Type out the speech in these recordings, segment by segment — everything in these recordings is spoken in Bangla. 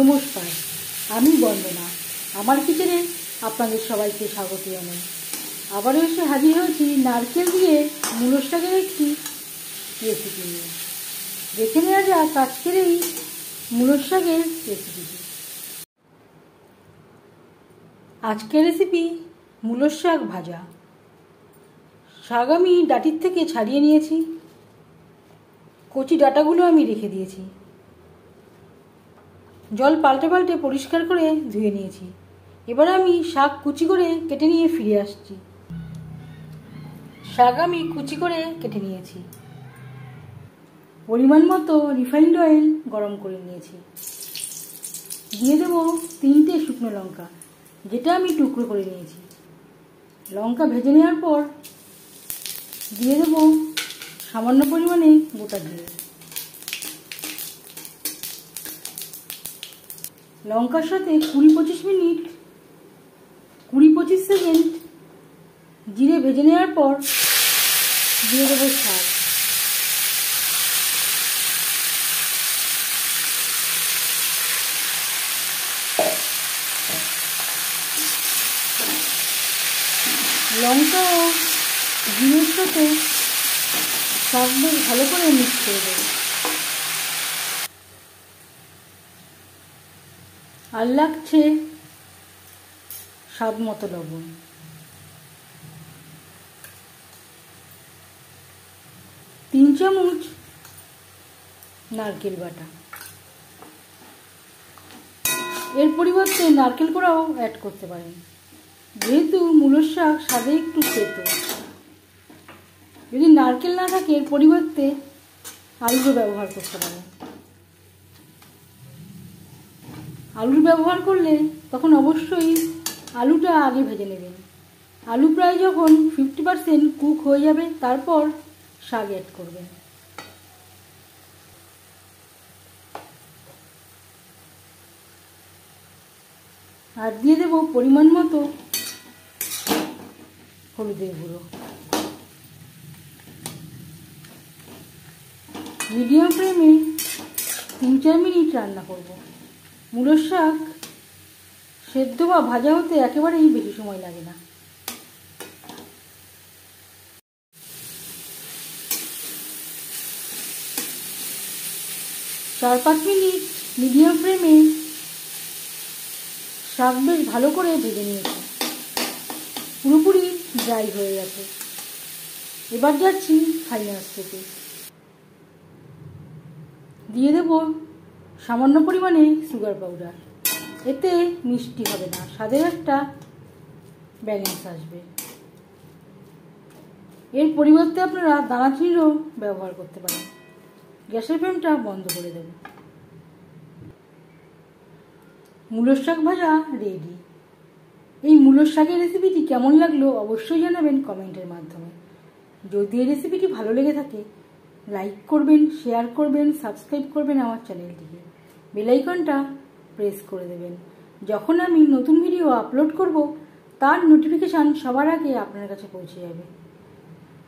নমস্কার, আমি বন্দনা। আমার কিচেনে আপনাদের সবাইকে স্বাগত জানাই। আবারও এসে হাজির হয়েছি নারকেল দিয়ে মূলোর শাকের একটি রেসিপি নিয়ে। দেখে নেওয়া যাক আজকের এই মূলোর শাকের রেসিপিটি। আজকের রেসিপি মূলোর শাক ভাজা। শাক আমি ডাঁটির থেকে ছাড়িয়ে নিয়েছি, কচি ডাঁটাগুলো আমি রেখে দিয়েছি, জল পাল্টে পাল্টে পরিষ্কার করে ধুয়ে নিয়েছি। এবার আমি শাক কুচি করে কেটে নিয়ে ফিরে আসছি। শাক আমি কুচি করে কেটে নিয়েছি। পরিমাণ মতো রিফাইন্ড অয়েল গরম করে নিয়েছি। দিয়ে দেবো 3টে শুকনো লঙ্কা, যেটা আমি টুকরো করে নিয়েছি। লঙ্কা ভেজে নেওয়ার পর দিয়ে দেবো সামান্য পরিমাণে গোটা জিরে। লঙ্কার সাথে 20-25 সেকেন্ড জিরে ভেজে নেওয়ার পর দিয়ে দেবো শাক। লঙ্কা ও জিরের সাথে শাক বেশ ভালো করে মিক্স করে দেবো। আর লাগছে স্বাদ মতো লবণ। তিন চামচ নারকেল বাটা। এর পরিবর্তে নারকেল কোড়াও অ্যাড করতে পারেন, যেহেতু মূলোর শাক স্বাদে একটু তেতো। যদি নারকেল না থাকে এর পরিবর্তে আলুও ব্যবহার করতে পারেন। আলুর ব্যবহার করলে তখন অবশ্যই আলুটা আগে ভেজে নেবেন। আলু প্রায় যখন 50% কুক হয়ে যাবে তারপর শাক অ্যাড করবেন। আর দিয়ে দেবো পরিমাণ মতো হলুদের গুঁড়ো। মিডিয়াম ফ্লেমে 3-4 মিনিট রান্না করব। মূলোর শাক সেদ্ধ বা ভাজা হতে একেবারেই বেশি সময় লাগে না। চার 5 মিনিট মিডিয়াম ফ্লেমে শাক বেশ ভালো করে ভেজে নিয়েছি, পুরোপুরি ড্রাই হয়ে গেছে। এবার যাচ্ছি ফাইনাল স্টেপে। দিয়ে দেব সামান্য পরিমাণে সুগার পাউডার। এতে মিষ্টি হবে না, স্বাদের একটা ব্যালেন্স আসবে। এর পরিবর্তে আপনারা দানাচিনিও ব্যবহার করতে পারেন। গ্যাসের ফ্লেমটা বন্ধ করে দেব। মূলোর শাক ভাজা রেডি। এই মূলোর শাকের রেসিপিটি কেমন লাগলো অবশ্যই জানাবেন কমেন্টের মাধ্যমে। যদি এই রেসিপিটি ভালো লেগে থাকে লাইক করবেন, শেয়ার করবেন, সাবস্ক্রাইব করবেন আমার চ্যানেলটিকে। বেল আইকনটা প্রেস করে দেবেন। যখন আমি নতুন ভিডিও আপলোড করব তার নোটিফিকেশান সবার আগে আপনার কাছে পৌঁছে যাবে।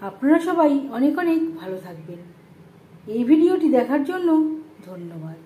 আপনারা সবাই অনেক অনেক ভালো থাকবেন। এই ভিডিওটি দেখার জন্য ধন্যবাদ।